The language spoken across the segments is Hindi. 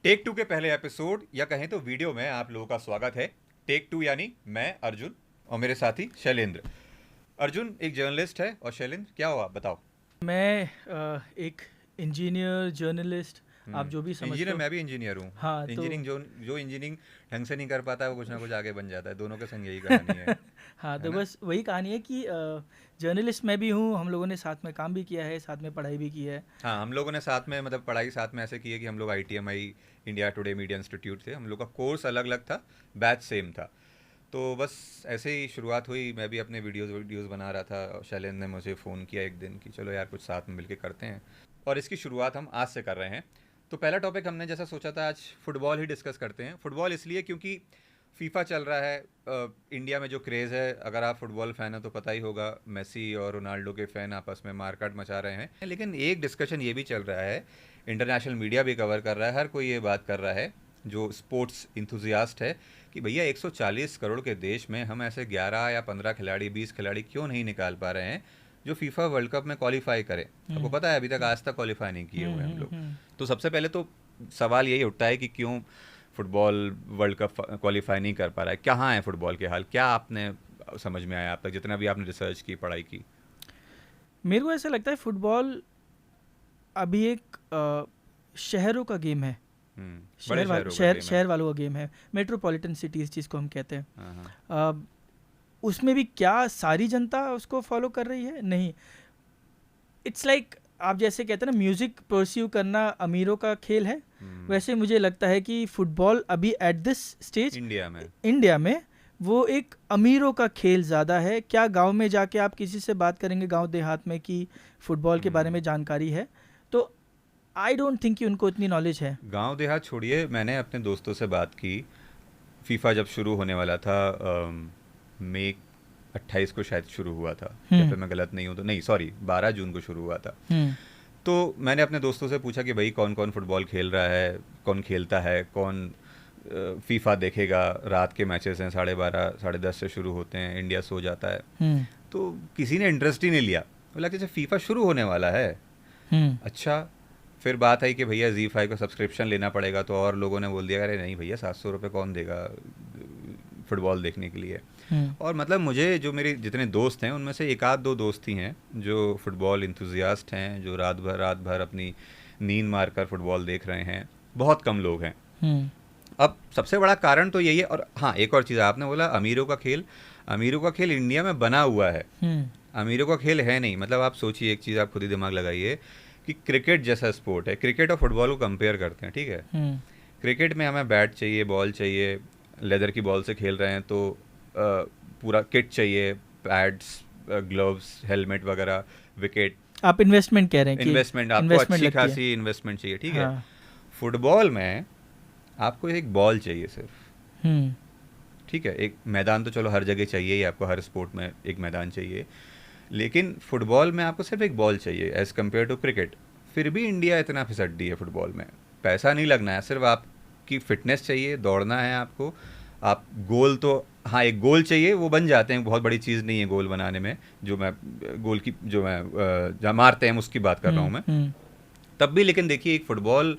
टेक टू के पहले एपिसोड या कहें तो वीडियो में आप लोगों का स्वागत है। टेक टू यानी मैं अर्जुन और मेरे साथी शैलेंद्र। अर्जुन एक जर्नलिस्ट है और शैलेंद्र क्या हो आप बताओ। मैं एक इंजीनियर जर्नलिस्ट, आप जो भी समझते इंजीनियर, हो। मैं भी इंजीनियर हूँ। हाँ तो इंजीनियरिंग जो इंजीनियरिंग ढंग से नहीं कर पाता है वो कुछ ना कुछ आगे बन जाता है। दोनों के संग यही कहानी हाँ है तो ना। बस वही कहानी है कि जर्नलिस्ट मैं भी हूँ, हम लोगों ने साथ में काम भी किया है, साथ में पढ़ाई भी की है। हाँ, हम लोगों ने साथ में मतलब पढ़ाई साथ में ऐसे की है कि हम लोग ITMI India today media institute थे। हम लोग का कोर्स अलग अलग था, बैच सेम था। तो बस ऐसे ही शुरुआत हुई। मैं भी अपने वीडियोस बना रहा था और शैलेंद्र ने मुझे फ़ोन किया एक दिन कि चलो यार कुछ साथ में मिलके करते हैं, और इसकी शुरुआत हम आज से कर रहे हैं। तो पहला टॉपिक हमने जैसा सोचा था आज फुटबॉल ही डिस्कस करते हैं। फुटबॉल इसलिए क्योंकि फीफा चल रहा है। इंडिया में जो क्रेज़ है, अगर आप फुटबॉल फ़ैन हो तो पता ही होगा, मेसी और रोनाल्डो के फ़ैन आपस में मारकाट मचा रहे हैं। लेकिन एक डिस्कशन ये भी चल रहा है, इंटरनेशनल मीडिया भी कवर कर रहा है, हर कोई ये बात कर रहा है जो स्पोर्ट्स इंथुजियास्ट है कि भैया 140 करोड़ के देश में हम ऐसे 11 या 15 खिलाड़ी 20 खिलाड़ी क्यों नहीं निकाल पा रहे हैं जो फीफा वर्ल्ड कप में क्वालिफाई करें। आपको हम्म पता है अभी तक आज तक क्वालिफाई नहीं किए हम्म हुए हम हम्म लोग। हम्म। तो सबसे पहले तो सवाल यही उठता है कि क्यों फुटबॉल वर्ल्ड कप क्वालिफाई नहीं कर पा रहा है। कहाँ है फुटबॉल के हाल, क्या आपने समझ में आया आप तक, जितना भी आपने रिसर्च की पढ़ाई की। मेरे को ऐसा लगता है फुटबॉल अभी एक शहरों का गेम है। बड़े शहरों का गेम है। शहर वालों का गेम है, मेट्रोपॉलिटन सिटीज़ जिसको हम कहते हैं। हाँ हाँ। अ, उसमें भी क्या सारी जनता उसको फॉलो कर रही है? नहीं। इट्स लाइक आप जैसे कहते हैं ना, म्यूजिक परस्यू करना अमीरों का खेल है। वैसे मुझे लगता है कि फुटबॉल अभी एट दिस स्टेज इंडिया में इंडिया में वो एक अमीरों का खेल ज़्यादा है। क्या गांव में जाके आप किसी से बात करेंगे गांव देहात में कि फुटबॉल के बारे में जानकारी है? तो आई डोंट थिंक कि उनको इतनी नॉलेज है। गांव देहात छोड़िए, मैंने अपने दोस्तों से बात की। फीफा जब शुरू होने वाला था, मई 28 को शायद शुरू हुआ था, या हम्म फिर मैं गलत नहीं हूँ तो, नहीं सॉरी 12 जून को शुरू हुआ था। हम्म तो मैंने अपने दोस्तों से पूछा कि भाई कौन कौन फुटबॉल खेल रहा है, कौन खेलता है, कौन फीफा देखेगा। रात के मैचेस हैं, 12:30 10:30 से शुरू होते हैं, इंडिया सो जाता है। हम्म तो किसी ने इंटरेस्ट ही नहीं लिया। बोला कि अच्छा फीफा शुरू होने वाला है, हम्म अच्छा। फिर बात आई कि भैया Z5 का सब्सक्रिप्शन लेना पड़ेगा, तो और लोगों ने बोल दिया अरे नहीं भैया 700 रुपये कौन देगा फुटबॉल देखने के लिए। हम्म और मतलब मुझे जो मेरे जितने दोस्त हैं उनमें से एक आध दो दोस्त ही हैं जो फुटबॉल इंथुजियास्ट हैं, जो रात भर अपनी नींद मार कर फुटबॉल देख रहे हैं। बहुत कम लोग हैं। हम्म अब सबसे बड़ा कारण तो यही है। और हाँ, एक और चीज़ आपने बोला अमीरों का खेल। अमीरों का खेल इंडिया में बना हुआ है, हम्म अमीरों का खेल है नहीं। मतलब आप सोचिए, एक चीज़ आप खुद ही दिमाग लगाइए कि क्रिकेट जैसा स्पोर्ट है, क्रिकेट और फुटबॉल को कंपेयर करते हैं, ठीक है। हम्म क्रिकेट में हमें बैट चाहिए, बॉल चाहिए, लेदर की बॉल से खेल रहे हैं तो पूरा किट चाहिए, पैड्स, ग्लव्स, हेलमेट वगैरह, विकेट। आप इन्वेस्टमेंट कह रहे हैं कि इन्वेस्टमेंट, आपको इन्वेस्टमेंट अच्छी लगती है। खासी इन्वेस्टमेंट चाहिए, ठीक है। हाँ। फुटबॉल में आपको एक बॉल चाहिए सिर्फ, हम्म ठीक है। एक मैदान तो चलो हर जगह चाहिए ही, आपको हर स्पोर्ट में एक मैदान चाहिए, लेकिन फुटबॉल में आपको सिर्फ एक बॉल चाहिए एज़ कम्पेयर टू क्रिकेट। फिर भी इंडिया इतना फिसड्डी है फुटबॉल में। पैसा नहीं लगना है, सिर्फ आपकी फिटनेस चाहिए, दौड़ना है आपको। आप गोल तो, हाँ एक गोल चाहिए, वो बन जाते हैं, बहुत बड़ी चीज़ नहीं है गोल बनाने में। जो मैं गोल की जो मैं जहाँ मारते हैं उसकी बात कर रहा हूँ मैं। हम्म। तब भी लेकिन देखिए एक फुटबॉल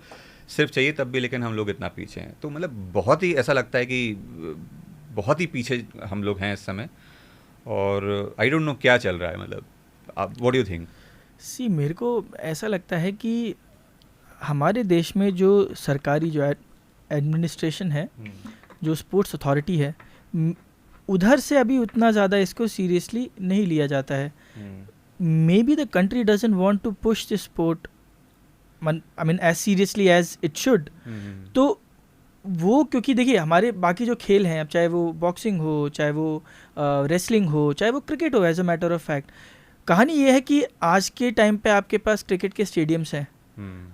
सिर्फ चाहिए, तब भी लेकिन हम लोग इतना पीछे हैं। तो मतलब बहुत ही ऐसा लगता है कि बहुत ही पीछे हम लोग हैं इस समय। और आई डोंट नो क्या चल रहा है, मतलब आप व्हाट डू यू थिंक। सी मेरे को ऐसा लगता है कि हमारे देश में जो सरकारी जो एडमिनिस्ट्रेशन है, जो स्पोर्ट्स अथॉरिटी है, उधर से अभी उतना ज़्यादा इसको सीरियसली नहीं लिया जाता है। May be the country doesn't want to push this sport I mean as seriously as it should. तो वो क्योंकि देखिए हमारे बाकी जो खेल हैं, अब चाहे वो बॉक्सिंग हो, चाहे वो रेसलिंग हो, चाहे वो क्रिकेट हो, as a matter of fact कहानी ये है कि आज के टाइम पे आपके पास क्रिकेट के स्टेडियम्स हैं,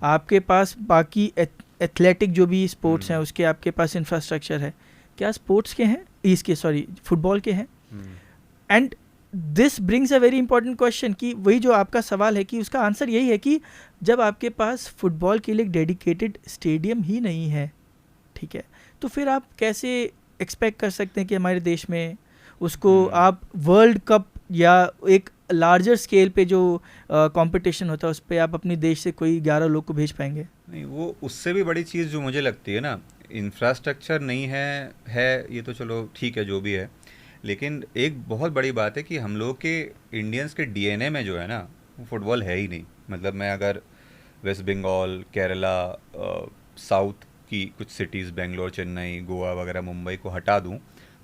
आपके पास बाकी एथलेटिक जो भी स्पोर्ट्स हैं उसके आपके पास इंफ्रास्ट्रक्चर है। क्या स्पोर्ट्स के हैं, इसके सॉरी फुटबॉल के हैं? And this brings a very important question कि वही जो आपका सवाल है कि उसका आंसर यही है कि जब आपके पास फुटबॉल के लिए एक डेडिकेटेड स्टेडियम ही नहीं है, ठीक है, तो फिर आप कैसे एक्सपेक्ट कर सकते हैं कि हमारे देश में उसको आप वर्ल्ड कप या एक लार्जर स्केल पे जो कंपटीशन होता है उस पर आप अपनी देश से कोई 11 लोग को भेज पाएंगे? नहीं, वो उससे भी बड़ी चीज़ जो मुझे लगती है ना, इंफ्रास्ट्रक्चर नहीं है ये तो चलो ठीक है जो भी है, लेकिन एक बहुत बड़ी बात है कि हम लोग के इंडियंस के डीएनए में जो है ना, वो फुटबॉल है ही नहीं। मतलब मैं अगर वेस्ट बंगाल, केरला, साउथ की कुछ सिटीज़, बेंगलोर, चेन्नई, गोवा वगैरह, मुंबई को हटा दूं,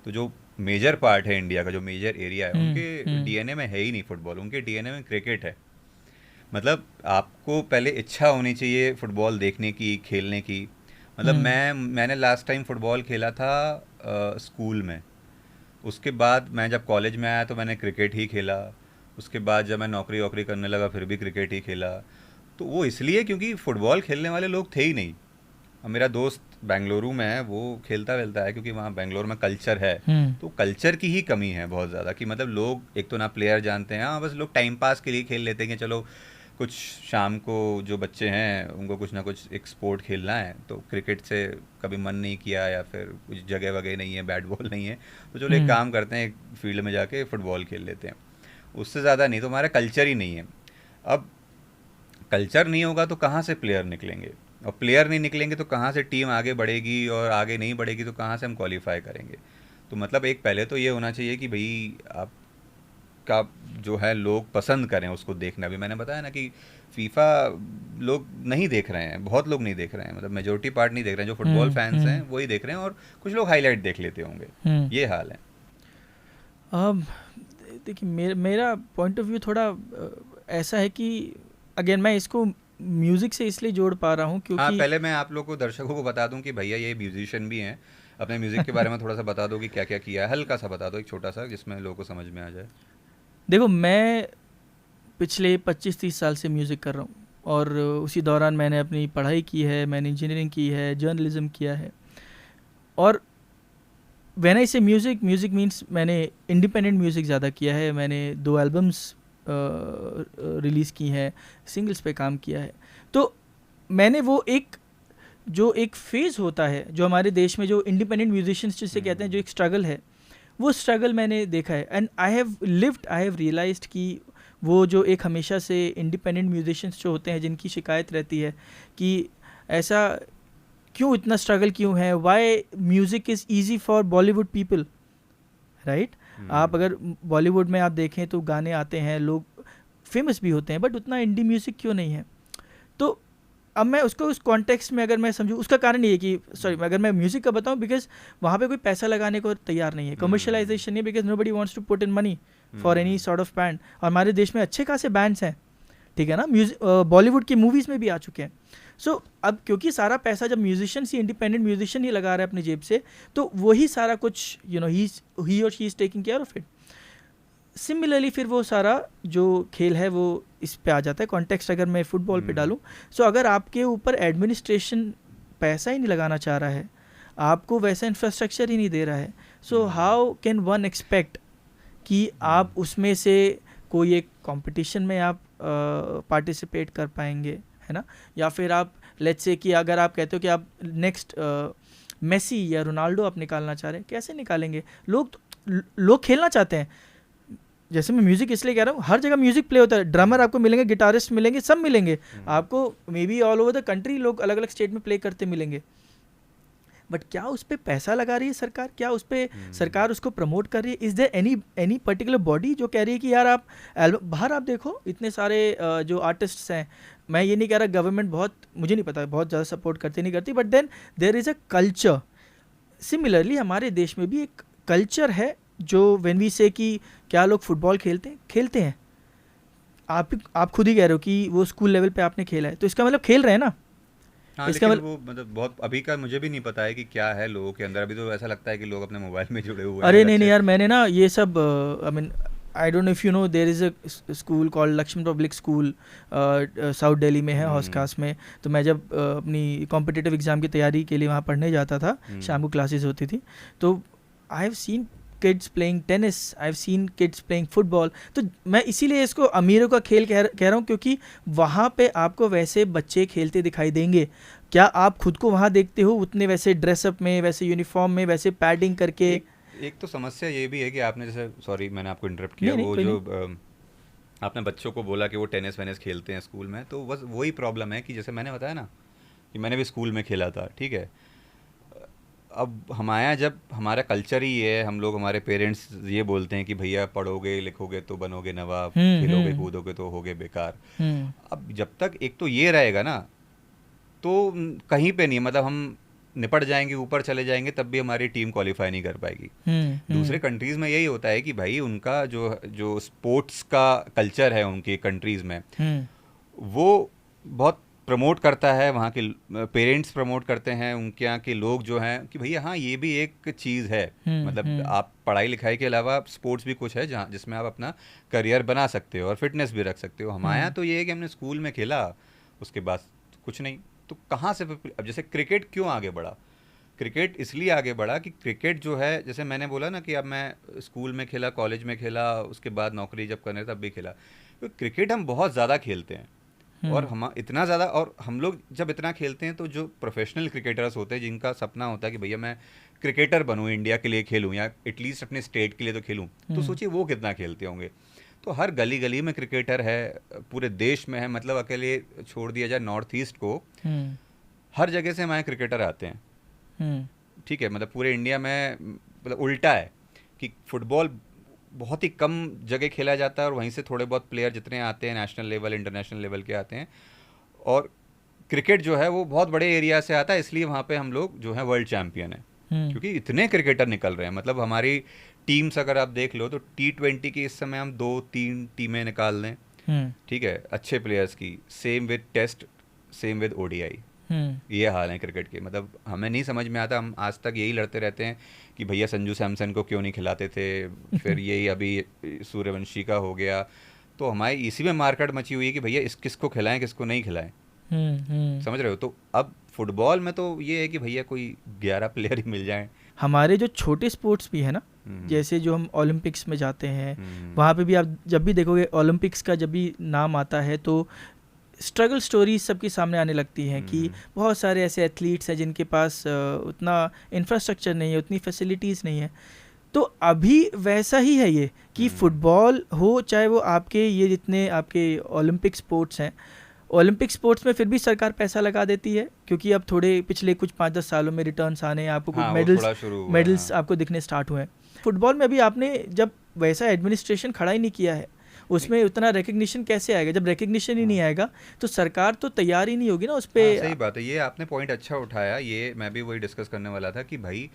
तो जो मेजर पार्ट है इंडिया का, जो मेजर एरिया है, उनके डीएनए में है ही नहीं फुटबॉल। उनके डीएनए में क्रिकेट है। मतलब आपको पहले इच्छा होनी चाहिए फुटबॉल देखने की, खेलने की। मतलब मैंने लास्ट टाइम फुटबॉल खेला था स्कूल में। उसके बाद मैं जब कॉलेज में आया तो मैंने क्रिकेट ही खेला। उसके बाद जब मैं नौकरी वोकरी करने लगा फिर भी क्रिकेट ही खेला। तो वो इसलिए क्योंकि फ़ुटबॉल खेलने वाले लोग थे ही नहीं। अब मेरा दोस्त बेंगलुरु में है, वो खेलता वेलता है क्योंकि वहाँ बेंगलोर में कल्चर है। तो कल्चर की ही कमी है बहुत ज़्यादा, कि मतलब लोग एक तो ना प्लेयर जानते हैं, हाँ बस लोग टाइम पास के लिए खेल लेते हैं कि चलो कुछ शाम को जो बच्चे हैं उनको कुछ ना कुछ एक स्पोर्ट खेलना है, तो क्रिकेट से कभी मन नहीं किया या फिर कुछ जगह वगैरह नहीं है, बैट बॉल नहीं है, तो चलो एक काम करते हैं, एक फील्ड में जाके फ़ुटबॉल खेल लेते हैं। उससे ज़्यादा नहीं, तो हमारा कल्चर ही नहीं है। अब कल्चर नहीं होगा तो कहाँ से प्लेयर निकलेंगे, और प्लेयर नहीं निकलेंगे तो कहाँ से टीम आगे बढ़ेगी, और आगे नहीं बढ़ेगी तो कहाँ से हम क्वालिफाई करेंगे। तो मतलब एक पहले तो ये होना चाहिए कि भाई आप का जो है लोग पसंद करें उसको देखना। भी मैंने बताया ना कि फीफा लोग नहीं देख रहे हैं, बहुत लोग नहीं देख रहे हैं, मतलब मेजोरिटी पार्ट नहीं देख रहे हैं। जो फुटबॉल फैंस हैं वही देख रहे हैं, और कुछ लोग हाईलाइट देख लेते होंगे। ये हाल है। अब देखिए मेरा पॉइंट ऑफ व्यू थोड़ा ऐसा है कि अगेन मैं इसको म्यूज़िक से इसलिए जोड़ पा रहा हूँ क्योंकि हाँ, पहले मैं आप लोग को, दर्शकों को बता दूं कि भैया ये म्यूजिशियन भी हैं। अपने म्यूज़िक के बारे में थोड़ा सा बता दो कि क्या क्या किया है, हल्का सा बता दो, एक छोटा सा, जिसमें लोगों को समझ में आ जाए। देखो मैं पिछले 25-30 साल से म्यूज़िक कर रहा हूँ, और उसी दौरान मैंने अपनी पढ़ाई की है, मैंने इंजीनियरिंग की है, जर्नलिज्म किया है। और व्हेन आई से म्यूज़िक मीन्स मैंने इंडिपेंडेंट म्यूज़िक ज़्यादा किया है। मैंने 2 एल्बम्स रिलीज़ की हैं, सिंगल्स पे काम किया है। तो मैंने वो जो एक फेज़ होता है जो हमारे देश में जो इंडिपेंडेंट म्यूजिशियंस जिसे कहते हैं, जो एक स्ट्रगल है, वो स्ट्रगल मैंने देखा है। एंड आई हैव रियलाइज्ड कि वो जो एक हमेशा से इंडिपेंडेंट म्यूजिशियंस जो होते हैं जिनकी शिकायत रहती है कि ऐसा क्यों, इतना स्ट्रगल क्यों है, why music is easy for Bollywood people, right. आप अगर बॉलीवुड में आप देखें तो गाने आते हैं, लोग फेमस भी होते हैं, बट उतना इंडी म्यूज़िक क्यों नहीं है। तो अब मैं उसको उस कॉन्टेक्स्ट में अगर मैं समझूँ, उसका कारण ये है कि अगर मैं म्यूज़िक का बताऊँ, बिकॉज वहाँ पे कोई पैसा लगाने को तैयार नहीं है, कमर्शलाइजेशन नहीं, because nobody wants to put in money for any sort of band. और हमारे देश में अच्छे खासे बैंड्स हैं, ठीक है ना, म्यूजिक बॉलीवुड की मूवीज़ में भी आ चुके हैं। सो अब क्योंकि सारा पैसा जब musician he, independent musician he लगा रहा है अपनी जेब से, तो वही सारा कुछ ही और she is taking care of it. Similarly फिर वो सारा जो खेल है वो इस पे आ जाता है। कॉन्टेक्स्ट अगर मैं फुटबॉल पे डालूं, सो अगर आपके ऊपर एडमिनिस्ट्रेशन पैसा ही नहीं लगाना चाह रहा है, आपको वैसा इंफ्रास्ट्रक्चर ही नहीं दे रहा है, so how can one expect कि आप उसमें से कोई एक कंपटीशन में आप पार्टिसिपेट कर पाएंगे, है ना। या फिर आप लेट्स से कि अगर आप कहते हो कि आप नेक्स्ट मेसी या रोनाल्डो आप निकालना चाह रहे हैं, कैसे निकालेंगे? लोग खेलना चाहते हैं। जैसे मैं म्यूज़िक इसलिए कह रहा हूँ, हर जगह म्यूज़िक प्ले होता है, ड्रमर आपको मिलेंगे, गिटारिस्ट मिलेंगे, सब मिलेंगे आपको, may be all over the country लोग अलग अलग स्टेट में प्ले करते मिलेंगे। बट क्या उस पर पैसा लगा रही है सरकार? क्या उस पर सरकार उसको प्रमोट कर रही है? Is there any particular body जो कह रही है कि यार आप एल्बम, बाहर आप देखो इतने सारे जो आर्टिस्ट्स हैं, मैं ये नहीं कह रहा गवर्नमेंट बहुत, मुझे नहीं पता बहुत ज़्यादा सपोर्ट करती नहीं करती, but then there is a culture. Similarly हमारे देश में भी एक कल्चर है जो व्हेन वी से कि क्या लोग फुटबॉल खेलते हैं। आप खुद ही कह रहे हो कि वो स्कूल लेवल पे आपने खेला है, तो इसका मतलब खेल रहे हैं ना। हाँ, इसका लेकिन वो मतलब बहुत अभी का मुझे भी नहीं पता है कि क्या है लोगों के अंदर। अभी तो ऐसा लगता है कि लोग अपने मोबाइल में जुड़े हुए हैं। अरे नहीं यार, मैंने ना ये सब I mean I don't know if you know, there is a school called Lakshman public school, south Delhi में है, हॉस्कास में। तो मैं जब अपनी कॉम्पिटिटिव एग्ज़ाम की तैयारी के लिए वहाँ पढ़ने जाता था, शाम को क्लासेस होती थी, तो I have seen kids playing tennis, I have seen kids playing football. तो मैं इसीलिए इसको अमीरों का खेल कह रहा हूँ, क्योंकि वहाँ पे आपको वैसे बच्चे खेलते दिखाई देंगे। क्या आप खुद को वहाँ देखते हो उतने वैसे ड्रेसअप में, वैसे यूनिफॉर्म में, वैसे पैडिंग करके? एक तो समस्या ये भी है कि आपने जैसे, सॉरी मैंने आपको इंटरप्ट किया, वो जो आपने बच्चों को बोला कि वो टेनिस वेनिस खेलते हैं स्कूल में, तो बस वही प्रॉब्लम है कि जैसे मैंने बताया ना कि मैंने भी स्कूल में खेला था, ठीक है। अब हमारे यहाँ जब हमारा कल्चर ही ये है, हम लोग, हमारे पेरेंट्स ये बोलते हैं कि भैया पढ़ोगे लिखोगे तो बनोगे नवाब, खेलोगे हम्म। कूदोगे तो होगे बेकार। हम्म। अब जब तक एक तो ये रहेगा ना, तो कहीं पे नहीं, मतलब हम निपट जाएंगे, ऊपर चले जाएंगे, तब भी हमारी टीम क्वालिफाई नहीं कर पाएगी। हम्म। दूसरे हम्म। कंट्रीज़ में यही होता है कि भाई उनका जो जो स्पोर्ट्स का कल्चर है उनकी कंट्रीज़ में, हम्म। वो बहुत प्रमोट करता है, वहाँ के पेरेंट्स प्रमोट करते हैं, उनके यहाँ के लोग जो हैं कि भैया हाँ ये भी एक चीज़ है, हम्म। मतलब हम्म। आप पढ़ाई लिखाई के अलावा स्पोर्ट्स भी कुछ है जहाँ जिसमें आप अपना करियर बना सकते हो और फिटनेस भी रख सकते हो। हमारे यहाँ हम्म। तो ये है कि हमने स्कूल में खेला, उसके बाद कुछ नहीं। तो कहाँ से अब जैसे क्रिकेट क्यों आगे बढ़ा? क्रिकेट इसलिए आगे बढ़ा कि क्रिकेट जो है, जैसे मैंने बोला ना कि अब मैं स्कूल में खेला, कॉलेज में खेला, उसके बाद नौकरी जब करने तब भी खेला, तो क्रिकेट हम बहुत ज़्यादा खेलते हैं। और हम्म। हम इतना ज़्यादा, और हम लोग जब इतना खेलते हैं तो जो प्रोफेशनल क्रिकेटर्स होते हैं जिनका सपना होता है कि भैया मैं क्रिकेटर बनूं, इंडिया के लिए खेलूं या एटलीस्ट अपने स्टेट के लिए तो खेलूं, तो हम्म। सोचिए वो कितना खेलते होंगे। तो हर गली गली में क्रिकेटर है, पूरे देश में है, मतलब अकेले छोड़ दिया जाए नॉर्थ ईस्ट को, हम्म। हर जगह से हमारे क्रिकेटर आते हैं, हम्म। ठीक है। मतलब पूरे इंडिया में, मतलब उल्टा है कि फुटबॉल बहुत ही कम जगह खेला जाता है और वहीं से थोड़े बहुत प्लेयर जितने आते हैं नेशनल लेवल इंटरनेशनल लेवल के आते हैं, और क्रिकेट जो है वो बहुत बड़े एरिया से आता है, इसलिए वहाँ पे हम लोग जो है वर्ल्ड चैम्पियन है, हम्म। क्योंकि इतने क्रिकेटर निकल रहे हैं। मतलब हमारी टीम्स अगर आप देख लो तो T20 की इस समय हम 2-3 टीमें निकाल लें, हम्म। ठीक है, अच्छे प्लेयर्स की, same with test, same with ODI। Hmm. ये हाल है क्रिकेट के। मतलब हमें नहीं समझ में आता, हम आज तक यही लड़ते रहते हैं कि भैया संजू सैमसन को क्यों नहीं खिलाते थे, फिर यही अभी सूर्यवंशी का हो गया, तो हमारी इसी में मार्केट मची हुई है कि भैया इस किसको खिलाएं किसको नहीं खिलाएं, हम्म। समझ रहे हो। तो अब फुटबॉल में तो ये है कि भैया कोई 11 प्लेयर ही मिल जाएं। हमारे जो छोटे स्पोर्ट्स भी है ना, हम्म। जैसे जो हम ओलंपिक्स में जाते हैं, हम्म। वहाँ पे भी आप जब भी देखोगे ओलंपिक्स का जब भी नाम आता है तो स्ट्रगल स्टोरीज सबके सामने आने लगती हैं कि बहुत सारे ऐसे एथलीट्स हैं जिनके पास उतना इंफ्रास्ट्रक्चर नहीं है, उतनी फैसिलिटीज़ नहीं है। तो अभी वैसा ही है ये कि फुटबॉल हो चाहे वो आपके ये जितने आपके ओलंपिक स्पोर्ट्स हैं, ओलंपिक स्पोर्ट्स में फिर भी सरकार पैसा लगा देती है क्योंकि अब थोड़े पिछले कुछ 5-10 सालों में रिटर्न्स आने हैं, आपको कुछ हाँ, वो थोड़ा शुरू हुआ है, मेडल्स हाँ। आपको दिखने स्टार्ट हुए हैं। फुटबॉल में अभी आपने जब वैसा एडमिनिस्ट्रेशन खड़ा ही नहीं किया है, उसमें उतना रिकग्निशन कैसे आएगा? जब रिकग्निशन ही नहीं आएगा तो सरकार तो तैयार ही नहीं होगी ना उस हाँ, पर। सही बात है, ये आपने पॉइंट अच्छा उठाया, ये मैं भी वही डिस्कस करने वाला था कि भाई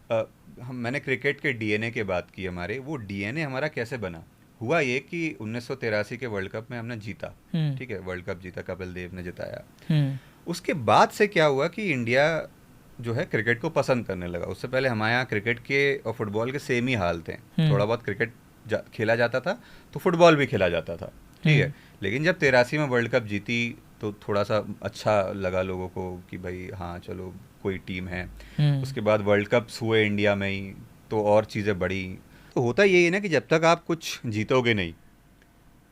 मैंने क्रिकेट के डीएनए की बात की, हमारे वो डीएनए हमारा कैसे बना। हुआ ये कि 1983 के वर्ल्ड कप में हमने जीता, ठीक है, वर्ल्ड कप जीता, कपिल देव ने जिताया। उसके बाद से क्या हुआ कि इंडिया जो है क्रिकेट को पसंद करने लगा। उससे पहले हमारे यहाँ क्रिकेट के और फुटबॉल के सेम ही हाल थे, थोड़ा बहुत क्रिकेट खेला जाता था तो फुटबॉल भी खेला जाता था, ठीक है। लेकिन जब 83 में वर्ल्ड कप जीती तो थोड़ा सा अच्छा लगा लोगों को कि भाई हाँ चलो कोई टीम है। उसके बाद वर्ल्ड कप्स हुए इंडिया में ही, तो और चीज़ें बढ़ी। तो होता यही है ना कि जब तक आप कुछ जीतोगे नहीं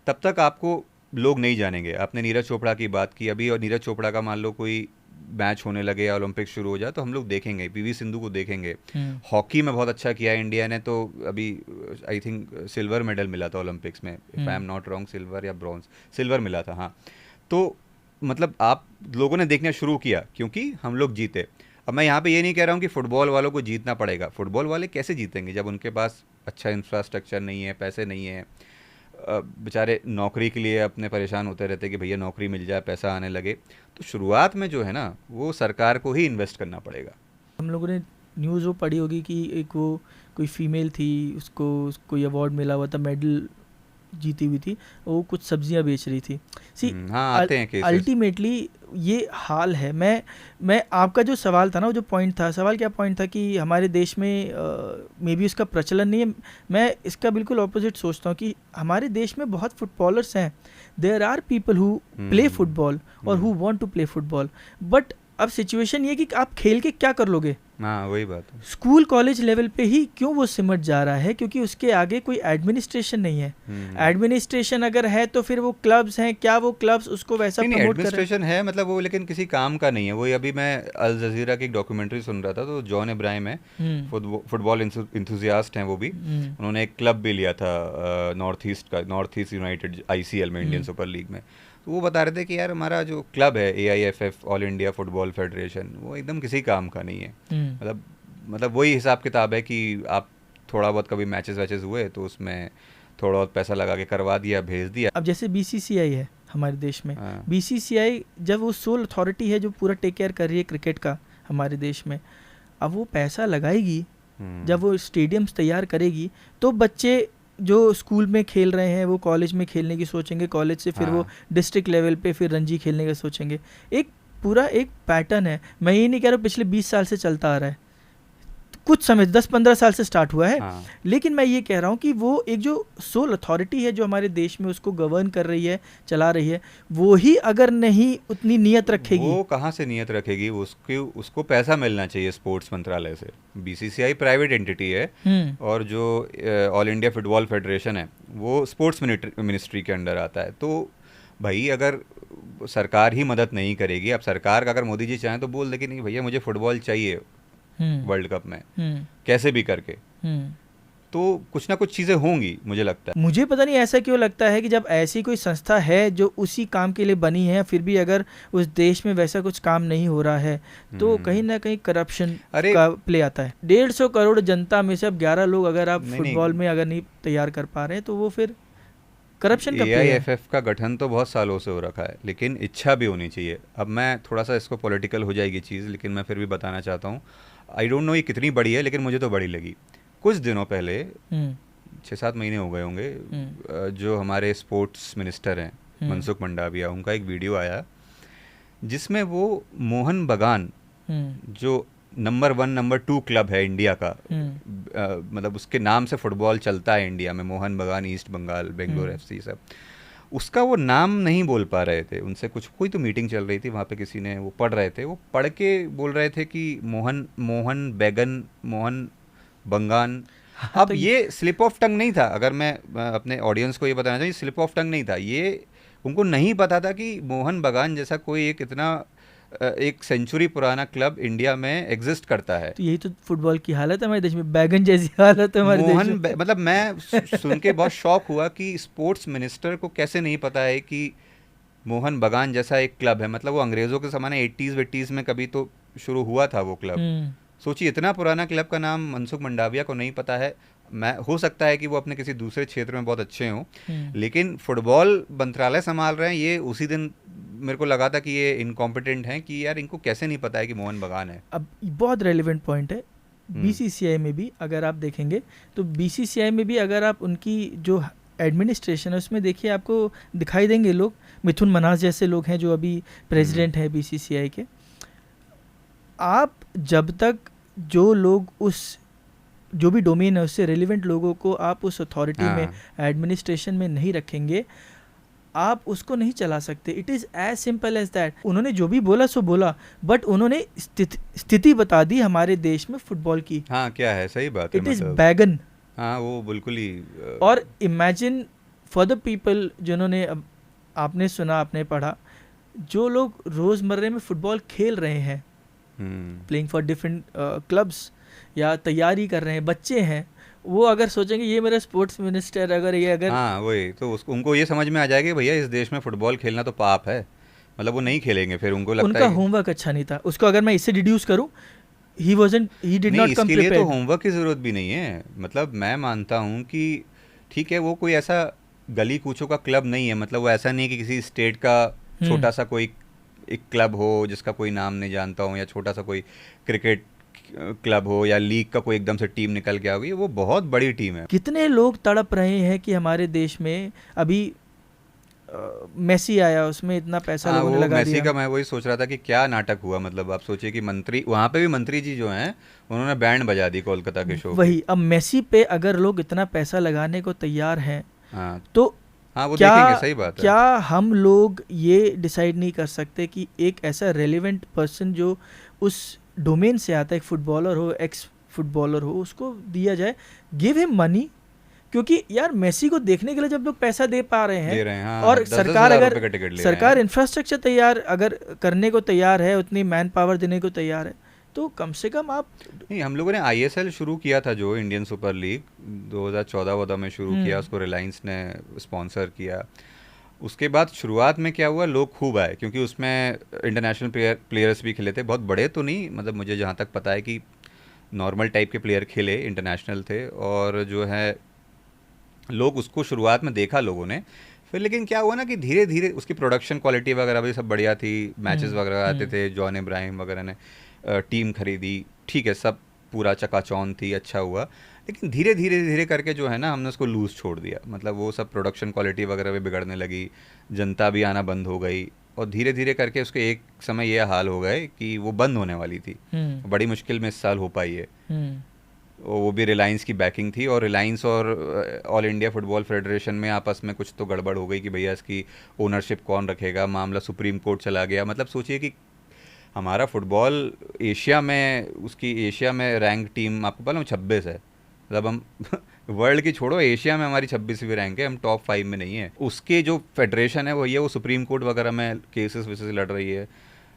तब तक आपको लोग नहीं जानेंगे। आपने नीरज चोपड़ा की बात की अभी, और नीरज चोपड़ा का मान लो कोई मैच होने लगे या ओलंपिक शुरू हो जाए तो हम लोग देखेंगे, पीवी सिंधु को देखेंगे। हॉकी में बहुत अच्छा किया इंडिया ने, तो अभी आई थिंक सिल्वर मेडल मिला था ओलंपिक्स में, if I am not wrong, silver या ब्रॉन्ज, सिल्वर मिला था, हाँ। तो मतलब आप लोगों ने देखना शुरू किया क्योंकि हम लोग जीते। अब मैं यहाँ पे ये नहीं कह रहा हूँ कि फुटबॉल वालों को जीतना पड़ेगा। फुटबॉल वाले कैसे जीतेंगे जब उनके पास अच्छा इंफ्रास्ट्रक्चर नहीं है, पैसे नहीं है, बेचारे नौकरी के लिए अपने परेशान होते रहते कि भैया नौकरी मिल जाए, पैसा आने लगे। तो शुरुआत में जो है ना वो सरकार को ही इन्वेस्ट करना पड़ेगा। हम लोगों ने न्यूज़ वो पढ़ी होगी कि एक वो कोई फीमेल थी, उसको कोई अवार्ड मिला हुआ था, मेडल जीती हुई थी, वो कुछ सब्जियां बेच रही थी। सी हाँ, आते हैं केसेस। अल्टीमेटली ये हाल है। मैं आपका जो सवाल था ना, वो जो पॉइंट था, सवाल क्या पॉइंट था कि हमारे देश में मे बी उसका प्रचलन नहीं है। मैं इसका बिल्कुल ऑपोजिट सोचता हूँ कि हमारे देश में बहुत फुटबॉलर्स हैं, there are people who play football और who want to play football, but अब सिचुएशन ये कि आप खेल के क्या कर लोगे? हाँ वही बात है। स्कूल कॉलेज लेवल पे ही क्यों वो सिमट जा रहा है? क्योंकि उसके आगे कोई एडमिनिस्ट्रेशन नहीं है। एडमिनिस्ट्रेशन अगर है तो फिर वो क्लब्स हैं, क्या वो क्लब्स उसको वैसा नहीं प्रमोट कर रहे हैं? एडमिनिस्ट्रेशन है मतलब वो, लेकिन किसी काम का नहीं है वो। अभी मैं अल जजीरा की एक डॉक्यूमेंट्री सुन रहा था, तो जॉन इब्राहिम है, फुटबॉल इंथुजियास्ट हैं वो भी। उन्होंने एक क्लब भी लिया था नॉर्थ ईस्ट का, नॉर्थ ईस्ट यूनाइटेड ICL में, इंडियन सुपर लीग में। तो वो बता रहे थे कि यार हमारा जो क्लब है AIFF, all India football federation, वो एकदम किसी काम का नहीं है। मतलब वही हिसाब किताब है कि आप थोड़ा बहुत कभी मैचेस वैचेस हुए तो उसमें थोड़ा बहुत पैसा लगा के करवा दिया, भेज दिया। अब जैसे BCCI है हमारे देश में, BCCI जब वो सोल अथॉरिटी है जो पूरा टेक केयर कर रही है क्रिकेट का हमारे देश में, अब वो पैसा लगाएगी, जब वो स्टेडियम्स तैयार करेगी, तो बच्चे जो स्कूल में खेल रहे हैं वो कॉलेज में खेलने की सोचेंगे, कॉलेज से फिर वो डिस्ट्रिक्ट लेवल पे फिर रणजी खेलने का सोचेंगे। एक पूरा एक पैटर्न है। मैं ये नहीं कह रहा हूँ पिछले 20 साल से चलता आ रहा है, कुछ समय 10-15 साल से स्टार्ट हुआ है। लेकिन मैं ये कह रहा हूँ कि वो एक जो सोल अथॉरिटी है जो हमारे देश में उसको गवर्न कर रही है, चला रही है, वो ही अगर नहीं उतनी नियत रखेगी, वो कहाँ से नियत रखेगी? उसको पैसा मिलना चाहिए स्पोर्ट्स मंत्रालय से। BCCI प्राइवेट एंटिटी है, और जो ऑल इंडिया फुटबॉल फेडरेशन है वो स्पोर्ट्स मिनिस्ट्री के अंडर आता है। तो भाई अगर सरकार ही मदद नहीं करेगी, अब सरकार का अगर मोदी जी चाहें तो बोल दे कि नहीं भैया मुझे फुटबॉल चाहिए वर्ल्ड कप में, कैसे भी करके, तो कुछ ना कुछ चीज़ें होंगी मुझे लगता है। मुझे पता नहीं ऐसा क्यों लगता है कि जब ऐसी कोई संस्था है जो उसी काम के लिए बनी है, फिर भी अगर उस देश में वैसा कुछ काम नहीं हो रहा है तो कहीं ना कहीं करप्शन का प्ले आता है। 150 करोड़ जनता में से अब 11 लोग अगर आप फुटबॉल में अगर नहीं तैयार कर पा रहे हैं तो वो फिर करप्शन का प्ले है। AIFF का गठन तो बहुत सालों से हो रखा है, लेकिन इच्छा भी होनी चाहिए। अब मैं थोड़ा सा इसको पॉलिटिकल हो जाएगी चीज़, लेकिन मैं फिर भी बताना चाहता हूँ। आई डोंट नो ये कितनी बड़ी है, लेकिन मुझे तो बड़ी लगी। कुछ दिनों पहले 6-7 महीने हो गए होंगे, जो हमारे स्पोर्ट्स मिनिस्टर हैं मनसुख मंडाविया, उनका एक वीडियो आया जिसमें वो मोहन बगान जो नंबर 1 नंबर 2 क्लब है इंडिया का, मतलब उसके नाम से फुटबॉल चलता है इंडिया में, मोहन बगान, ईस्ट बंगाल, बेंगलोर FC सब, उसका वो नाम नहीं बोल पा रहे थे। उनसे कुछ कोई तो मीटिंग चल रही थी वहाँ पे, किसी ने वो पढ़ रहे थे, वो पढ़ के बोल रहे थे कि मोहन बैगन, मोहन बंगान। अब ये स्लिप ऑफ टंग नहीं था, अगर मैं अपने ऑडियंस को ये बताना चाहिए, स्लिप ऑफ टंग नहीं था ये, उनको नहीं पता था कि मोहन बगान जैसा कोई एक इतना एक सेंचुरी पुराना क्लब इंडिया में एग्जिस्ट करता है। तो यही तो फुटबॉल की हालत है हमारे देश में, बैगन जैसी हालत है हमारे देश में। मतलब मैं सुन के बहुत शॉक हुआ कि स्पोर्ट्स मिनिस्टर को कैसे नहीं पता है कि मोहन बगान जैसा एक क्लब है। मतलब वो अंग्रेज़ों के ज़माने 80s में कभी तो शुरू हुआ था वो क्लब। सोचिए इतना पुराना क्लब का नाम मनसुख मंडाविया को नहीं पता है। मैं हो सकता है कि वो अपने किसी दूसरे क्षेत्र में बहुत अच्छे हों, लेकिन फुटबॉल मंत्रालय संभाल रहे हैं। ये उसी दिन मेरे को लगा था कि ये इनकॉम्पिटेंट हैं कि यार इनको कैसे नहीं पता है कि मोहन बगान है। अब बहुत रेलिवेंट पॉइंट है। BCCI में भी अगर आप देखेंगे तो BCCI में भी अगर आप उनकी जो एडमिनिस्ट्रेशन है उसमें देखिए, आपको दिखाई देंगे लोग, मिथुन मनास जैसे लोग हैं जो अभी प्रेसिडेंट हैं BCCI के। आप जब तक जो लोग उस जो भी डोमेन है उससे रेलिवेंट लोगों को आप उस अथॉरिटी में, एडमिनिस्ट्रेशन में नहीं रखेंगे, आप उसको नहीं चला सकते। It is as simple as that. उन्होंने जो भी बोला सो बोला, बट उन्होंने स्थिति बता दी हमारे देश में फुटबॉल की। हाँ क्या है, सही बात है। इट इज़ बैगन। हाँ वो बिल्कुल ही। और इमेजिन फॉर द पीपल जिन्होंने, अब आपने सुना, आपने पढ़ा, जो लोग रोज़मर्रे में फुटबॉल खेल रहे हैं, प्लेइंग फॉर डिफरेंट क्लब्स या तैयारी कर रहे हैं, बच्चे हैं, वो अगर सोचेंगे ये मेरा स्पोर्ट्स मिनिस्टर अगर हाँ वही तो उनको ये समझ में आ जाएगा भैया इस देश में फुटबॉल खेलना तो पाप है, मतलब वो नहीं खेलेंगे। फिर उनको लगता उनका होमवर्क अच्छा नहीं था। उसको अगर मैं इससे डिड्यूस करूं, he did not come prepared। इसके लिए तो होमवर्क की ज़रूरत भी नहीं है। मतलब मैं मानता हूँ कि ठीक है वो कोई ऐसा गली कूचों का क्लब नहीं है, मतलब वो ऐसा नहीं कि किसी स्टेट का छोटा सा कोई एक क्लब हो जिसका कोई नाम नहीं जानता हूँ, या छोटा सा कोई क्रिकेट क्लब हो या लीग का कोई एकदम से टीम निकल के आ गई। वो बहुत बड़ी टीम है। कितने लोग तड़प रहे हैं कि हमारे देश में अभी मेसी आया, उसमें इतना पैसा लोगों ने लगा दिया। मेसी का मैं वही सोच रहा था कि क्या नाटक हुआ। मतलब आप सोचिए कि मंत्री वहाँ पे भी, मंत्री जी जो हैं उन्होंने बैंड बजा दी कोलकाता के शो वही। अब मेसी पे अगर लोग इतना पैसा लगाने को तैयार हैं, तो हाँ वो देखेंगे, सही बात है। क्या हम लोग ये डिसाइड नहीं कर सकते कि एक ऐसा रेलिवेंट पर्सन जो उस डोमेन से आता है, एक फुटबॉलर हो, एक्स फुटबॉलर हो, उसको दिया जाए, गिव हिम मनी। क्योंकि यार मेसी को देखने के लिए जब लोग पैसा दे पा रहे दे हैं, रहे हैं, हाँ, और 10,000 सरकार अगर रुपए का टिकट ले रहे हैं सरकार यार। इंफ्रास्ट्रक्चर तैयार अगर करने को तैयार है, उतनी मैन पावर देने को तैयार है, तो कम से कम आप नहीं, हम लोगों ने आईएसएल शुरू किया था, जो इंडियन सुपर लीग 2014 में शुरू किया, उसको रिलायंस ने स्पॉन्सर किया। उसके बाद शुरुआत में क्या हुआ, लोग खूब आए क्योंकि उसमें इंटरनेशनल प्लेयर्स भी खेले थे, बहुत बड़े तो नहीं, मतलब मुझे जहाँ तक पता है कि नॉर्मल टाइप के प्लेयर खेले, इंटरनेशनल थे, और जो है लोग उसको शुरुआत में देखा लोगों ने। फिर लेकिन क्या हुआ ना कि धीरे धीरे उसकी प्रोडक्शन क्वालिटी वगैरह भी सब बढ़िया थी, मैचेस वगैरह आते थे, जॉन इब्राहिम वगैरह ने टीम खरीदी, ठीक है, सब पूरा चकाचौंध थी, अच्छा हुआ। लेकिन धीरे धीरे धीरे करके जो है ना, हमने उसको लूज़ छोड़ दिया, मतलब वो सब प्रोडक्शन क्वालिटी वगैरह भी बिगड़ने लगी, जनता भी आना बंद हो गई, और धीरे धीरे करके उसके एक समय ये हाल हो गए कि वो बंद होने वाली थी। बड़ी मुश्किल में इस साल हो पाई है, और वो भी रिलायंस की बैकिंग थी, और रिलायंस और ऑल इंडिया फुटबॉल फेडरेशन में आपस में कुछ तो गड़बड़ हो गई कि भैया इसकी ओनरशिप कौन रखेगा, मामला सुप्रीम कोर्ट चला गया। मतलब सोचिए कि हमारा फुटबॉल एशिया में, उसकी एशिया में रैंक टीम आपको पता है 26 है, मतलब हम वर्ल्ड की छोड़ो, एशिया में हमारी 26वीं रैंक है, हम टॉप 5 में नहीं है। उसके जो फेडरेशन है वो ये, वो सुप्रीम कोर्ट वगैरह में केसेस वेसेस लड़ रही है,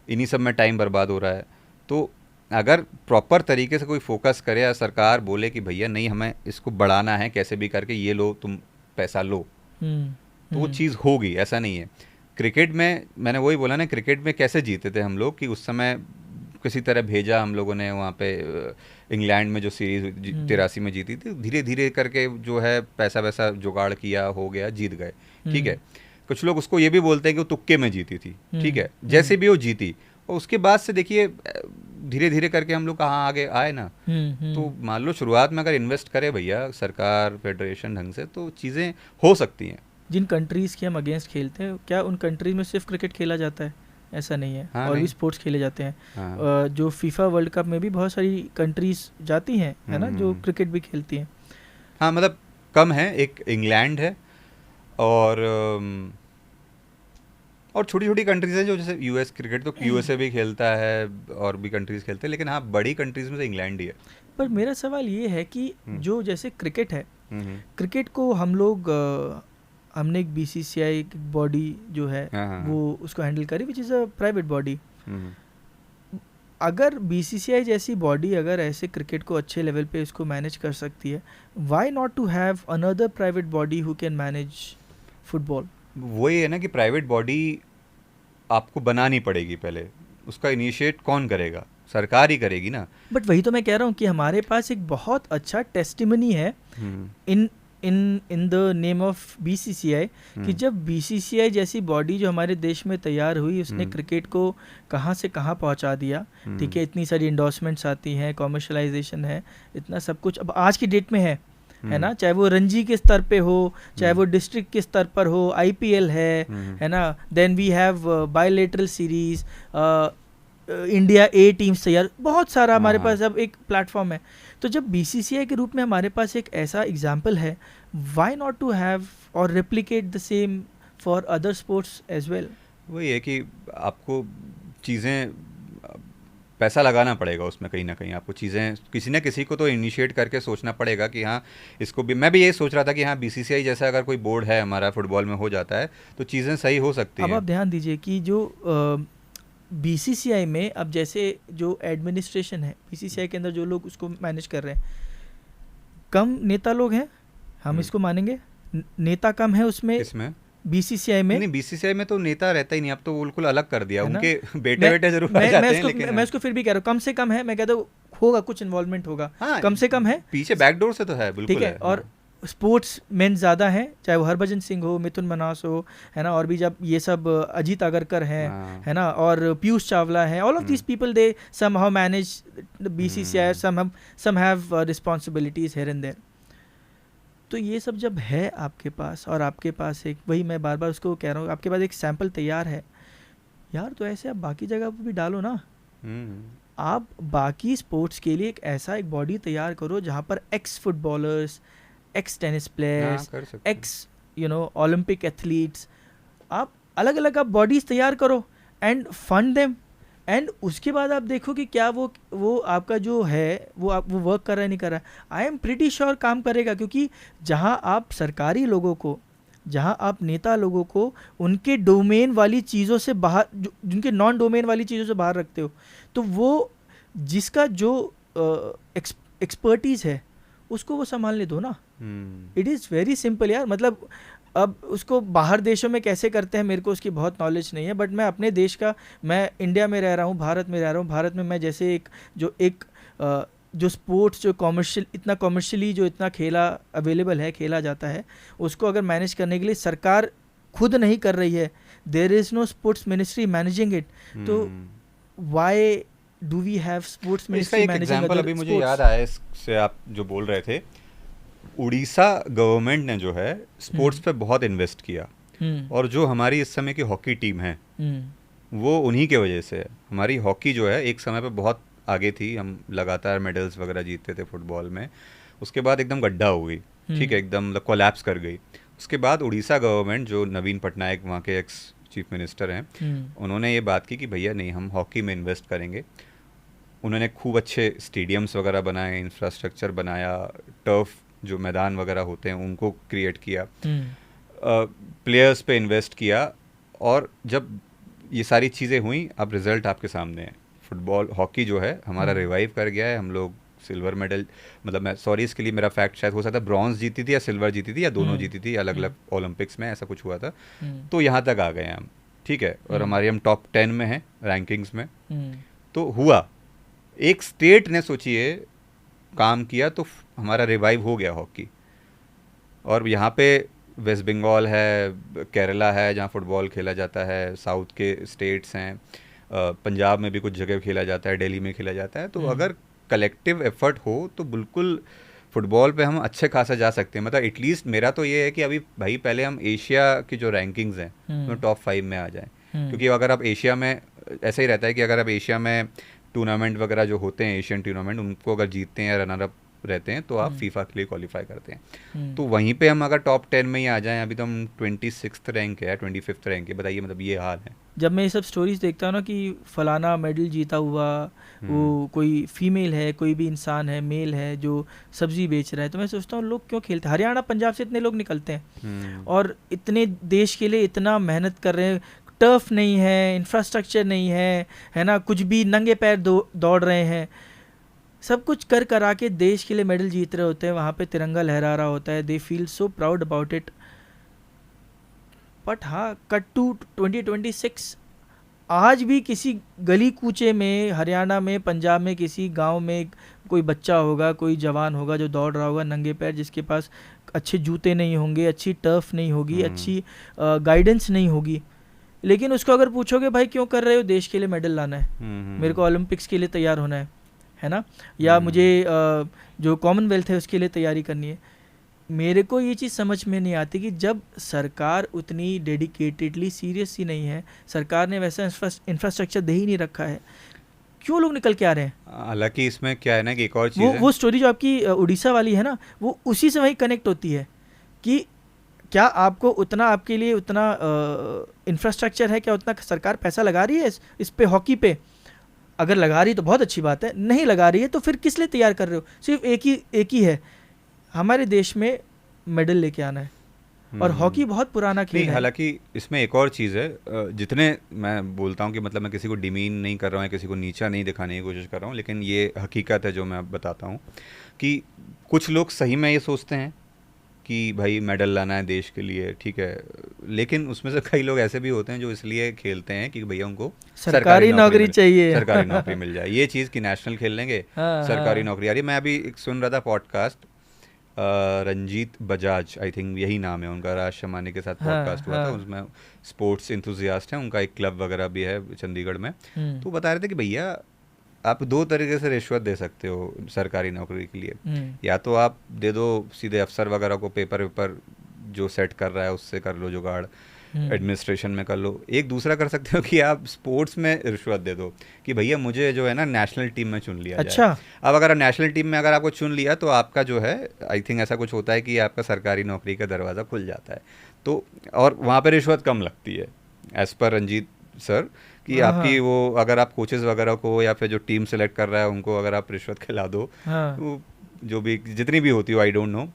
इन्हीं सब में टाइम बर्बाद हो रहा है। तो अगर प्रॉपर तरीके से कोई फोकस करे या सरकार बोले कि भैया नहीं, हमें इसको बढ़ाना है कैसे भी करके, ये लो तुम पैसा लो, तो वो चीज़ होगी, ऐसा नहीं है। क्रिकेट में मैंने वही बोला ना, क्रिकेट में कैसे जीते थे हम लोग कि उस समय किसी तरह भेजा हम लोगों ने वहाँ पे इंग्लैंड में जो सीरीज़ 83 में जीती थी, धीरे धीरे करके जो है पैसा वैसा जुगाड़ किया, हो गया, जीत गए, ठीक है। कुछ लोग उसको ये भी बोलते हैं कि वो तुक्के में जीती थी, ठीक है, जैसे भी वो जीती, और उसके बाद से देखिए धीरे धीरे करके हम लोग कहाँ आगे आए ना। तो मान लो शुरुआत में अगर इन्वेस्ट करे भैया सरकार, फेडरेशन ढंग से, तो चीज़ें हो सकती हैं। जिन कंट्रीज़ के हम अगेंस्ट खेलते हैं, क्या उन कंट्रीज में सिर्फ क्रिकेट खेला जाता है? ऐसा नहीं है, हाँ, और नहीं। भी स्पोर्ट्स खेले जाते हैं। हाँ। जो फीफा वर्ल्ड कप में भी बहुत सारी कंट्रीज जाती हैं, है ना, जो क्रिकेट भी खेलती हैं। हाँ, मतलब कम है, एक इंग्लैंड है, और छोटी छोटी कंट्रीज हैं, जो जैसे यूएस, क्रिकेट तो यूएसए भी खेलता है, और भी कंट्रीज खेलते हैं, लेकिन हाँ बड़ी कंट्रीज में से इंग्लैंड ही है। पर मेरा सवाल ये है कि जो जैसे क्रिकेट है, हम्म, क्रिकेट को हम लोग हमने एक बीसीसीआई बॉडी जो है हाँ, वो उसको हैंडल करी, which is a private body. Hmm, अगर बीसीसीआई जैसी बॉडी अगर ऐसे क्रिकेट को अच्छे लेवल पे इसको मैनेज कर सकती है, why not to have another private body who can manage football? वही है ना कि प्राइवेट बॉडी आपको बनानी पड़ेगी पहले, उसका इनिशिएट कौन करेगा, सरकार ही करेगी ना। बट वही तो मैं कह रहा हूँ कि हमारे पास एक बहुत अच्छा टेस्टिमनी है in in in the name of BCCI, कि जब बीसीसीआई जैसी बॉडी जो हमारे देश में तैयार हुई, उसने क्रिकेट को कहाँ से कहाँ पहुँचा दिया, ठीक है, इतनी सारी इंडोर्समेंट्स आती हैं, कॉमर्शलाइजेशन है, इतना सब कुछ अब आज की डेट में है ना, चाहे वो रणजी के स्तर पे हो, चाहे वो डिस्ट्रिक्ट के स्तर पर हो, आईपीएल है ना, then we have bilateral series, India A teams तैयार, बहुत सारा हमारे पास अब एक प्लेटफॉर्म है। तो जब बीसीसीआई के रूप में हमारे पास एक ऐसा एग्जाम्पल है, व्हाई नॉट टू हैव और replicate the same for other sports as well? वही है कि आपको चीज़ें, पैसा लगाना पड़ेगा उसमें, कहीं ना कहीं आपको चीज़ें, किसी न किसी को तो इनिशिएट करके सोचना पड़ेगा कि हाँ इसको भी। मैं भी ये सोच रहा था कि हाँ बीसीसीआई जैसा अगर कोई बोर्ड है हमारा फुटबॉल में हो जाता है तो चीज़ें सही हो सकती हैं। अब आप ध्यान दीजिए कि जो बीसीसीआई में अब जैसे जो एडमिनिस्ट्रेशन है, बीसीसीआई के अंदर जो लोग उसको मैनेज कर रहे हैं, कम नेता लोग हैं, हम इसको मानेंगे, नेता कम है उसमें, इसमें बीसीसीआई में। नहीं, बीसीसीआई में तो नेता रहता ही नहीं, अब तो बिल्कुल अलग कर दिया, है ना? उनके बेटे बेटे जरूर आ जाते हैं, लेकिन मैं उसको फिर भी कह रहा हूँ, कम से कम है, मैं कहता हूँ होगा, कुछ इन्वॉल्वमेंट होगा, हाँ, कम से कम है, पीछे बैकडोर से तो है, बिल्कुल ठीक है। और स्पोर्ट्स मेन ज़्यादा हैं, चाहे वो हरभजन सिंह हो, मिथुन मनास हो, है ना, और भी जब ये सब अजीत अगरकर हैं, है ना, और पीयूष चावला है, all of these people they somehow manage BCCI, some have responsibilities here and there. तो ये सब जब है आपके पास, और आपके पास एक, वही मैं बार बार उसको कह रहा हूँ, आपके पास एक सैंपल तैयार है यार, तो ऐसे आप बाकी जगह पर भी डालो ना। आप बाकी स्पोर्ट्स के लिए एक ऐसा एक बॉडी तैयार करो जहाँ पर x footballers, x tennis players, x Olympic athletes, आप अलग अलग आप बॉडीज तैयार करो एंड फंड देम एंड उसके बाद आप देखो कि क्या वो आपका जो है वो वर्क कर रहा है नहीं कर रहा है। आई एम प्रिटी श्योर काम करेगा, क्योंकि जहाँ आप सरकारी लोगों को, जहाँ आप नेता लोगों को उनके डोमेन वाली चीज़ों से बाहर, जिनके नॉन डोमेन वाली चीज़ों से बाहर रखते हो, तो वो जिसका जो एक्सपर्टीज़ है उसको वो संभालने दो ना। इट इज़ वेरी सिंपल यार। मतलब अब उसको बाहर देशों में कैसे करते हैं मेरे को उसकी बहुत नॉलेज नहीं है, बट मैं अपने देश का, मैं इंडिया में रह रहा हूँ, भारत में रह रहा हूँ। भारत में मैं जैसे जो स्पोर्ट्स जो कॉमर्शियली जो इतना खेला अवेलेबल है, खेला जाता है, उसको अगर मैनेज करने के लिए सरकार खुद नहीं कर रही है, there is no sports ministry managing it, तो why do we have sports ministry managing? Example अभी मुझे याद आया इससे, आप जो बोल रहे थे, उड़ीसा गवर्नमेंट ने जो है स्पोर्ट्स पे बहुत इन्वेस्ट किया, और जो हमारी इस समय की हॉकी टीम है वो उन्हीं के वजह से है। हमारी हॉकी जो है एक समय पे बहुत आगे थी, हम लगातार मेडल्स वगैरह जीतते थे फुटबॉल में, उसके बाद एकदम गड्ढा हो गई, ठीक है, एकदम कोलैप्स कर गई। उसके बाद उड़ीसा गवर्नमेंट, जो नवीन पटनायक वहाँ के एक्स चीफ मिनिस्टर हैं, उन्होंने ये बात की कि भैया नहीं, हम हॉकी में इन्वेस्ट करेंगे। उन्होंने खूब अच्छे स्टेडियम्स वगैरह बनाए, इंफ्रास्ट्रक्चर बनाया, टर्फ जो मैदान वगैरह होते हैं उनको क्रिएट किया, प्लेयर्स पे इन्वेस्ट किया, और जब ये सारी चीज़ें हुई, अब रिजल्ट आपके सामने है। फुटबॉल, हॉकी जो है हमारा रिवाइव कर गया है, हम लोग सिल्वर मेडल, मतलब मैं सॉरी इसके लिए, मेरा फैक्ट शायद हो सकता है ब्रॉन्ज जीती थी या सिल्वर जीती थी या दोनों जीती थी, अलग अलग ओलंपिक्स में ऐसा कुछ हुआ था। तो यहाँ तक आ गए हैं हम, ठीक है, और हमारी हम टॉप 10 में हैं रैंकिंग्स में। तो हुआ, एक स्टेट ने सोचिए काम किया, तो हमारा रिवाइव हो गया हॉकी। और यहाँ पे वेस्ट बंगाल है, केरला है जहाँ फुटबॉल खेला जाता है, साउथ के स्टेट्स हैं, पंजाब में भी कुछ जगह खेला जाता है, दिल्ली में खेला जाता है। तो अगर कलेक्टिव एफर्ट हो तो बिल्कुल फुटबॉल पे हम अच्छे खासा जा सकते हैं। मतलब एटलीस्ट मेरा तो ये है कि अभी भाई पहले हम एशिया की जो रैंकिंग्स हैं उसमें टॉप 5 में आ जाएं, क्योंकि अगर आप एशिया में, ऐसा ही रहता है कि अगर आप एशिया में टूर्नामेंट वगैरह जो होते हैं, एशियन टूर्नामेंट, उनको अगर जीतते हैं या रनर अप रहते हैं तो आप फीफा के लिए क्वालिफाई करते हैं। तो वहीं पे हम अगर टॉप 10 में ही आ जाएं, अभी तो हम 26th रैंक है, 25th रैंक है, बताइए, मतलब ये हाल है। जब मैं ये सब स्टोरीज देखता हूँ ना कि फलाना मेडल जीता हुआ, वो कोई फीमेल है, कोई भी इंसान है, मेल है जो सब्जी बेच रहा है, तो मैं सोचता हूँ लोग क्यों खेलते हैं। हरियाणा पंजाब से इतने लोग निकलते हैं और इतने देश के लिए इतना मेहनत कर रहे हैं, टर्फ नहीं है, इंफ्रास्ट्रक्चर नहीं है ना, कुछ भी नंगे पैर दौड़ रहे हैं, सब कुछ कर करा के देश के लिए मेडल जीत रहे होते हैं, वहाँ पे तिरंगा लहरा रहा होता है, they feel so proud about it. But हाँ, कट टू 2026, आज भी किसी गली कूचे में, हरियाणा में, पंजाब में, किसी गांव में कोई बच्चा होगा, कोई जवान होगा जो दौड़ रहा होगा नंगे पैर, जिसके पास अच्छे जूते नहीं होंगे, अच्छी टर्फ नहीं होगी, अच्छी गाइडेंस नहीं होगी, लेकिन उसको अगर पूछोगे भाई क्यों कर रहे हो, देश के लिए मेडल लाना है, मेरे को ओलंपिक्स के लिए तैयार होना है ना, या मुझे जो कॉमनवेल्थ है उसके लिए तैयारी करनी है। मेरे को ये चीज़ समझ में नहीं आती कि जब सरकार उतनी डेडिकेटेडली सीरियस ही नहीं है, सरकार ने वैसा इंफ्रास्ट्रक्चर दे ही नहीं रखा है, क्यों लोग निकल के आ रहे हैं? हालांकि इसमें क्या है ना कि एक और चीज़ है, वो स्टोरी जो आपकी उड़ीसा वाली है ना, वो उसी से वही कनेक्ट होती है कि क्या आपको उतना, आपके लिए उतना इंफ्रास्ट्रक्चर है क्या, उतना सरकार पैसा लगा रही है इस पे, हॉकी पे? अगर लगा रही है तो बहुत अच्छी बात है, नहीं लगा रही है तो फिर किस लिए तैयार कर रहे हो? सिर्फ एक ही है, हमारे देश में मेडल लेके आना है, और हॉकी बहुत पुराना खेल है। हालांकि इसमें एक और चीज़ है, जितने मैं बोलता हूँ कि मतलब मैं किसी को डिमीन नहीं कर रहा हूँ, किसी को नीचा नहीं दिखाने की कोशिश कर रहा हूँ, लेकिन ये हकीकत है जो मैं बताता हूँ कि कुछ लोग सही में ये सोचते हैं कि भाई मेडल लाना है देश के लिए, ठीक है, लेकिन उसमें से कई लोग ऐसे भी होते हैं जो इसलिए खेलते हैं कि भैया उनको सरकारी नौकरी चाहिए, सरकारी नौकरी मिल जाए, ये चीज़ कि नेशनल खेल लेंगे, सरकारी नौकरी आ रही है। मैं अभी सुन रहा था podcast, Ranjit Bajaj, I think यही नाम है उनका, राज शमानी के साथ पॉडकास्ट हुआ था, उसमें स्पोर्ट्स इंथुजियास्ट हैं, उनका एक क्लब वगैरह भी है चंडीगढ़ में, तो बता रहे थे कि भैया आप 2 तरीके से रिश्वत दे सकते हो सरकारी नौकरी के लिए, या तो आप दे दो सीधे अफसर वगैरह को, पेपर वेपर जो सेट कर रहा है उससे कर लो जुगाड़, एडमिनिस्ट्रेशन में कर लो। एक दूसरा कर सकते हो कि आप स्पोर्ट्स में रिश्वत दे दो कि भैया मुझे जो है ना नेशनल टीम में चुन लिया अच्छा जाए। अब अगर नेशनल टीम में अगर आपको चुन लिया तो आपका जो है, आई थिंक ऐसा कुछ होता है कि आपका सरकारी नौकरी का दरवाज़ा खुल जाता है, तो और वहाँ पर रिश्वत कम लगती है एज़ पर रंजीत सर कि हाँ आपकी हाँ वो अगर आप कोचेस वगैरह को या फिर जो टीम सेलेक्ट कर रहा है उनको अगर आप रिश्वत खिला दो, हाँ वो जो भी जितनी भी होती हो आई डोंट नो,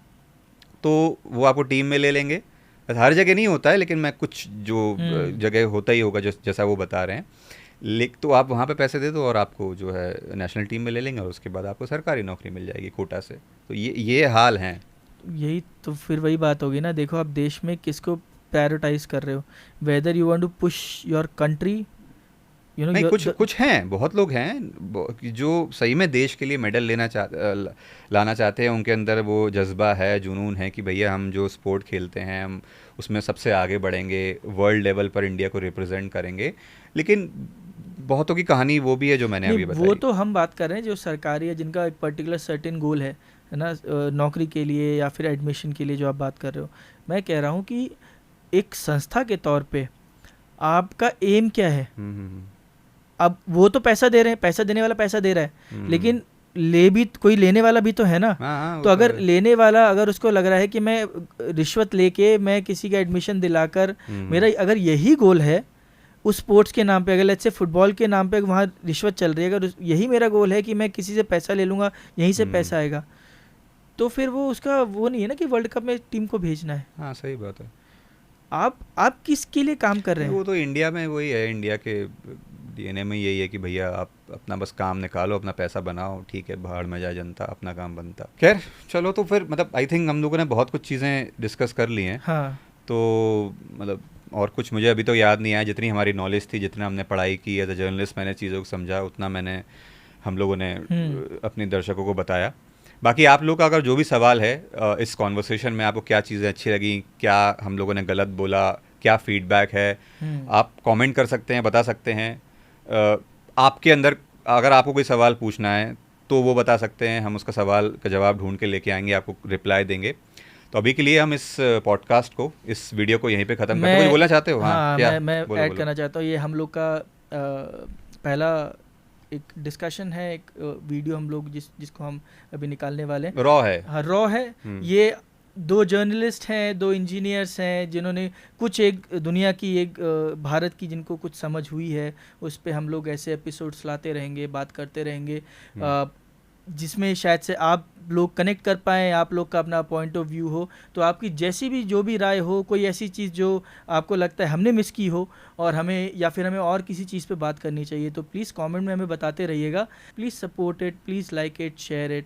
तो वो आपको टीम में ले लेंगे। हर जगह नहीं होता है लेकिन मैं कुछ जो हम्म जगह होता ही होगा जैसा वो बता रहे हैं। तो आप वहाँ पे पैसे दे दो और आपको जो है नेशनल टीम में ले लेंगे और उसके बाद आपको सरकारी नौकरी मिल जाएगी कोटा से। तो ये हाल हैं। यही तो फिर वही बात होगी ना, देखो आप देश में किसको प्रायोरिटाइज कर रहे हो, whether you want to push your country, you know नहीं, योर कुछ कुछ हैं, बहुत लोग हैं कि जो सही में देश के लिए मेडल लाना चाहते हैं, उनके अंदर वो जज्बा है, जुनून है कि भैया हम जो स्पोर्ट खेलते हैं हम उसमें सबसे आगे बढ़ेंगे, वर्ल्ड लेवल पर इंडिया को रिप्रेजेंट करेंगे। लेकिन बहुतों की कहानी वो भी है जो मैंने नहीं, अभी वो बताई। तो हम बात कर रहे हैं जो सरकारी है, जिनका एक पर्टिकुलर सर्टेन गोल है ना, नौकरी के लिए या फिर एडमिशन के लिए जो आप बात कर रहे हो। मैं कह रहा हूँ कि एक संस्था के तौर पे आपका एम क्या है। हम्म। अब वो तो पैसा दे रहे हैं, पैसा देने वाला पैसा दे रहा है, हम्म। लेकिन ले भी कोई लेने वाला भी तो है ना। हाँ हाँ, वो तो तो अगर है। लेने वाला अगर उसको लग रहा है कि मैं रिश्वत लेके मैं किसी का एडमिशन दिलाकर, हम्म। मेरा अगर यही गोल है उस स्पोर्ट्स के नाम पे, अगर लेट्स से फुटबॉल के नाम पे वहाँ रिश्वत चल रही है, अगर यही मेरा गोल है कि मैं किसी से पैसा ले लूँगा, यहीं से हम्म। पैसा आएगा, तो फिर वो उसका वो नहीं है ना कि वर्ल्ड कप में टीम को भेजना है। हाँ, सही बात है। आप किसके लिए काम कर रहे नहीं, हैं। वो तो इंडिया में वही है, इंडिया के डीएनए में यही है कि भैया आप अपना बस काम निकालो, अपना पैसा बनाओ, ठीक है, बाहर में जाए जनता, अपना काम बनता। खैर चलो, तो फिर मतलब आई थिंक हम लोगों ने बहुत कुछ चीज़ें डिस्कस कर ली हैं। हाँ तो मतलब और कुछ मुझे अभी तो याद नहीं आया, जितनी हमारी नॉलेज थी, जितना हमने पढ़ाई की एज अ जर्नलिस्ट, मैंने चीज़ों को समझा, उतना मैंने हम लोगों ने हम्म अपने दर्शकों को बताया। बाकी आप लोग का अगर जो भी सवाल है इस कॉन्वर्सेशन में, आपको क्या चीज़ें अच्छी लगी, क्या हम लोगों ने गलत बोला, क्या फीडबैक है, हम्म आप कमेंट कर सकते हैं, बता सकते हैं। आपके अंदर अगर आपको कोई सवाल पूछना है तो वो बता सकते हैं, हम उसका सवाल का जवाब ढूंढ के लेके आएंगे, आपको रिप्लाई देंगे। तो अभी के लिए हम इस पॉडकास्ट को, इस वीडियो को यहीं पे ख़त्म करते हैं। कुछ मैं बोलना चाहते हो? हाँ, हाँ क्या? मैं बोलो ऐड बोलो। करना चाहता हूँ, ये हम लोग का पहला एक डिस्कशन है, एक वीडियो हम लोग जिसको हम अभी निकालने वाले हैं। रॉ है। हाँ रॉ है। हम्म। ये दो जर्नलिस्ट हैं, दो इंजीनियर्स हैं, जिन्होंने कुछ एक दुनिया की एक भारत की जिनको कुछ समझ हुई है, उस पे हम लोग ऐसे एपिसोड्स लाते रहेंगे, बात करते रहेंगे, हम्म। जिसमें शायद से आप लोग कनेक्ट कर पाएँ, आप लोग का अपना पॉइंट ऑफ व्यू हो, तो आपकी जैसी भी जो भी राय हो, कोई ऐसी चीज़ जो आपको लगता है हमने मिस की हो और हमें, या फिर हमें और किसी चीज़ पे बात करनी चाहिए, तो प्लीज़ कमेंट में हमें बताते रहिएगा। Please support it, please like it, share it.